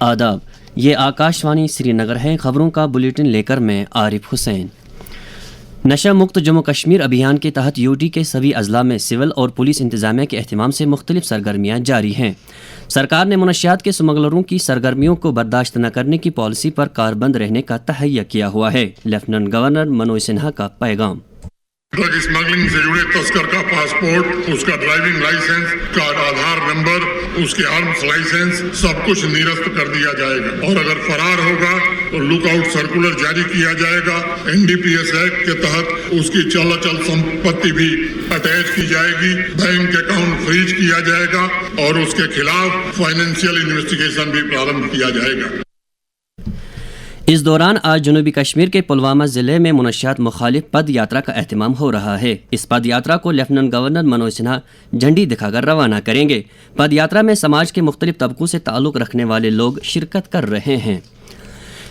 आदाब, ये आकाशवाणी श्रीनगर है। खबरों का बुलेटिन लेकर मैं आरिफ हुसैन। नशा मुक्त जम्मू कश्मीर अभियान के तहत यूटी के सभी अजला में सिविल और पुलिस इंतजामिया के अहतमाम से मुख्तलिफ सरगर्मियाँ जारी हैं। सरकार ने मुनशियात के स्मगलरों की सरगर्मियों को बर्दाश्त न करने की पॉलिसी पर कारबंद रहने का तहैया किया हुआ है। लेफ्टिनेंट गवर्नर मनोज सिन्हा का पैगाम। ड्रग स्मगलिंग से जुड़े तस्कर का पासपोर्ट, उसका ड्राइविंग लाइसेंस, का आधार नंबर, उसके आर्म्स लाइसेंस सब कुछ निरस्त कर दिया जाएगा और अगर फरार होगा तो लुकआउट सर्कुलर जारी किया जाएगा। एनडीपीएस एक्ट के तहत उसकी चल संपत्ति भी अटैच की जाएगी, बैंक अकाउंट फ्रीज किया जाएगा और उसके खिलाफ फाइनेंशियल इन्वेस्टिगेशन भी प्रारंभ किया जाएगा। इस दौरान आज जनूबी कश्मीर के पुलवामा ज़िले में मुनशियात मुखालिफ पद यात्रा का एहतमाम हो रहा है। इस पद यात्रा को लेफ्टिनेंट गवर्नर मनोज सिन्हा झंडी दिखाकर रवाना करेंगे। पद यात्रा में समाज के मुख्तलिफ तबकों से ताल्लुक़ रखने वाले लोग शिरकत कर रहे हैं।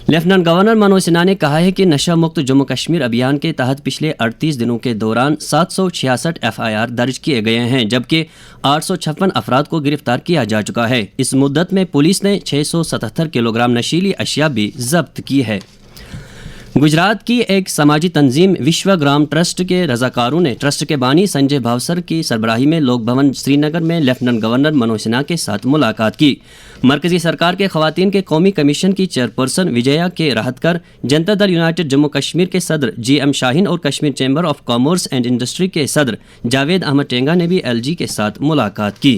लेफ्टिनेंट गवर्नर मनोज सिन्हा ने कहा है कि नशा मुक्त जम्मू कश्मीर अभियान के तहत पिछले 38 दिनों के दौरान 766 FIR दर्ज किए गए हैं, जबकि 856 अफराद को गिरफ्तार किया जा चुका है। इस मुद्दत में पुलिस ने 677 किलोग्राम नशीली अशिया भी जब्त की है। गुजरात की एक समाजी तंजीम विश्वग्राम ट्रस्ट के रजाकारों ने ट्रस्ट के बानी संजय भावसर की सरबराही में लोक भवन श्रीनगर में लेफ्टिनेंट गवर्नर मनोज सिन्हा के साथ मुलाकात की। मरकजी सरकार के खवातीन के कौमी कमीशन की चेयरपर्सन विजया के राहतकर, जनता दल यूनाइटेड जम्मू कश्मीर के सदर GM शाहीन और Kashmir chamber of commerce and industry के सदर जावेद अहमद टेंगा ने भी LG के साथ मुलाकात की।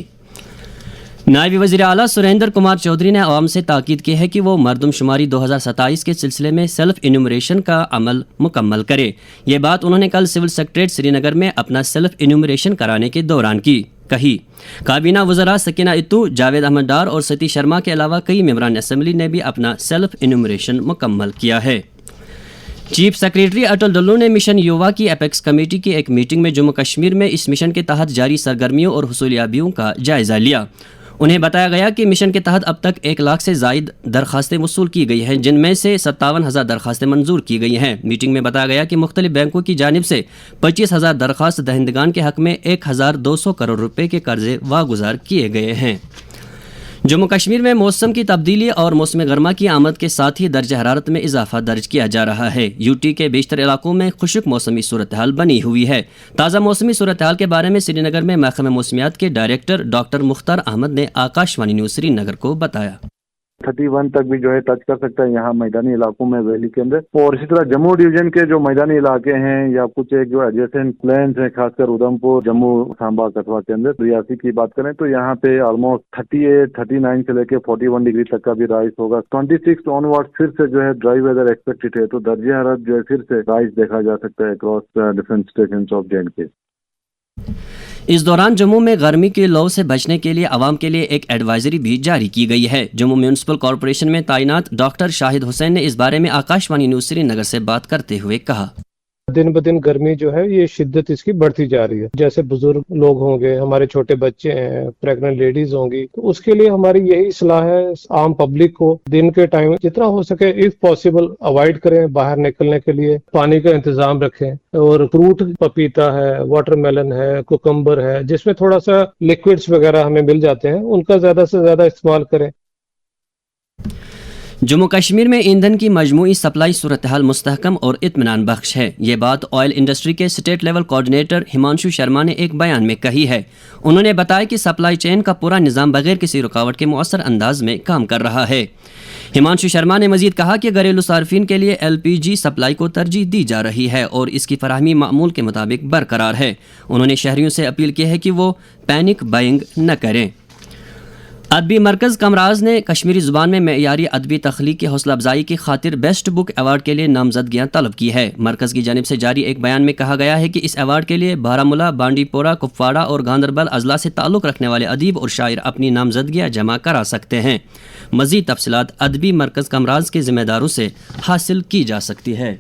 नायब वज़ीर आला सुरेंद्र कुमार चौधरी ने आवाम से ताकीद की है कि वो मरदमशुमारी 2027 के सिलसिले में सेल्फ इन्यूमरेशन का अमल मुकम्मल करे। ये बात उन्होंने कल सिविल सेक्रेटरीट श्रीनगर में अपना सेल्फ इन्यूमरेशन कराने के दौरान कही। काबीना वज़रा सकीना इत्तू, जावेद अहमद डार और सतीश शर्मा के अलावा कई मेंबरान असम्बली ने भी अपना सेल्फ इन्यूमरेशन मुकम्मल किया है। चीफ सेक्रेटरी अटल डल्लू ने मिशन युवा की एपेक्स कमेटी की एक मीटिंग में जम्मू कश्मीर में इस मिशन के तहत जारी सरगर्मियों और हुसूलियाबियों का जायज़ा लिया। उन्हें बताया गया कि मिशन के तहत अब तक 1 लाख से ज़ायद दरख्वास्तें वसूल की गई हैं, जिनमें से 57,000 दरख्वास्तें मंजूर की गई हैं। मीटिंग में बताया गया कि मुख्तलिफ बैंकों की जानिब से 25,000 दरख्वास्त दहिंदगान के हक़ में 1,200 करोड़ रुपए के कर्जे वागुजार किए गए हैं। जम्मू कश्मीर में मौसम की तब्दीली और मौसम गर्मा की आमद के साथ ही दर्ज हरारत में इजाफा दर्ज किया जा रहा है। यूटी के बेशतर इलाकों में खुशक मौसमी सूरत हाल बनी हुई है। ताज़ा मौसमी सूरत हाल के बारे में श्रीनगर में महकमा मौसमियात के डायरेक्टर डॉक्टर मुख्तार अहमद ने आकाशवाणी न्यूज़ श्रीनगर को बताया। 31 तक भी जो है टच कर सकता है यहाँ मैदानी इलाकों में वैली के अंदर, और इसी तरह जम्मू डिवीजन के जो मैदानी इलाके हैं या कुछ एक जो एडजेसेंट प्लेन्स हैं, खासकर उधमपुर, जम्मू, सांबा, कठुआ के अंदर रियासी की बात करें तो यहाँ पे ऑलमोस्ट 38, 39 से लेके 41 डिग्री तक का भी राइज होगा। 26 ऑनवर्ड फिर से जो है ड्राई वेदर एक्सपेक्टेड है, तो दर्जे हरारत जो है फिर से राइज देखा जा सकता है across different stations of J&K। इस दौरान जम्मू में गर्मी के लौ से बचने के लिए आवाम के लिए एक एडवाइजरी भी जारी की गई है। जम्मू म्यूनिसिपल कॉरपोरेशन में तैनात डॉक्टर शाहिद हुसैन ने इस बारे में आकाशवाणी न्यूज़ श्रीनगर से बात करते हुए कहा, दिन ब दिन गर्मी जो है ये शिद्दत इसकी बढ़ती जा रही है। जैसे बुजुर्ग लोग होंगे, हमारे छोटे बच्चे हैं, प्रेग्नेंट लेडीज होंगी, तो उसके लिए हमारी यही सलाह है आम पब्लिक को दिन के टाइम जितना हो सके इफ पॉसिबल अवॉइड करें बाहर निकलने के लिए, पानी का इंतजाम रखें और फ्रूट पपीता है, वाटरमेलन है, कुकम्बर है, जिसमें थोड़ा सा लिक्विड्स वगैरह हमें मिल जाते हैं, उनका ज्यादा से ज्यादा इस्तेमाल करें। जम्मू कश्मीर में ईंधन की मजमूई सप्लाई सूरत हाल मुस्तहकम और इत्मीनान बख्श है। ये बात ऑयल इंडस्ट्री के state level coordinator Himanshu Sharma ने एक बयान में कही है। उन्होंने बताया कि सप्लाई चेन का पूरा निज़ाम बगैर किसी रुकावट के मुअस्सर अंदाज में काम कर रहा है। हिमांशु शर्मा ने मजीद कहा कि घरेलू सार्फिन के लिए LPG सप्लाई को तरजीह दी जा रही है और इसकी फराहमी मामूल के मुताबिक बरकरार है। उन्होंने शहरियों से अपील की है कि वो पैनिक बाइंग न करें। अदबी मरकज़ कमराज ने कश्मीरी ज़ुबान में मेयारी अदबी तख्लीक की हौसला अफजाई की खातिर बेस्ट बुक अवार्ड के लिए नामजदगियाँ तलब की है। मरकज़ की जानिब से जारी एक बयान में कहा गया है कि इस अवार्ड के लिए बारामूला, बांडीपोरा, कुपवाड़ा और गांदरबल अजला से ताल्लुक़ रखने वाले अदीब और शायर अपनी नामजदगियाँ जमा करा सकते हैं। मज़ीद तफसीलात अदबी मरकज़ कमराज के ज़िम्मेदारों से हासिल की जा सकती है।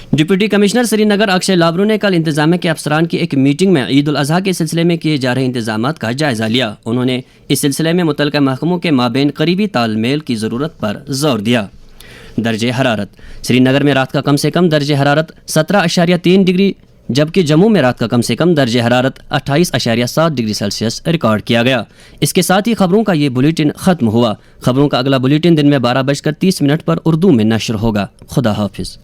डिप्टी कमिश्नर श्रीनगर अक्षय लाबरू ने कल इंतजामिया के अफसरान की एक मीटिंग में ईद उल अज़हा के सिलसिले में किए जा रहे इंतजामात का जायज़ा लिया। उन्होंने इस सिलसिले में मुतल्लिका महकमों के माबैन करीबी तालमेल की ज़रूरत पर जोर दिया। दर्जे हरारत श्रीनगर में रात का कम से कम दर्जे हरारत 17.3 डिग्री جبکہ جموں میں رات کا کم سے کم درجہ حرارت 28.7 ڈگری سیلسیس ریکارڈ کیا گیا۔ اس کے ساتھ ہی خبروں کا یہ بلیٹن ختم ہوا۔ خبروں کا اگلا بلیٹن دن میں 12:30 پر اردو میں نشر ہوگا۔ خدا حافظ۔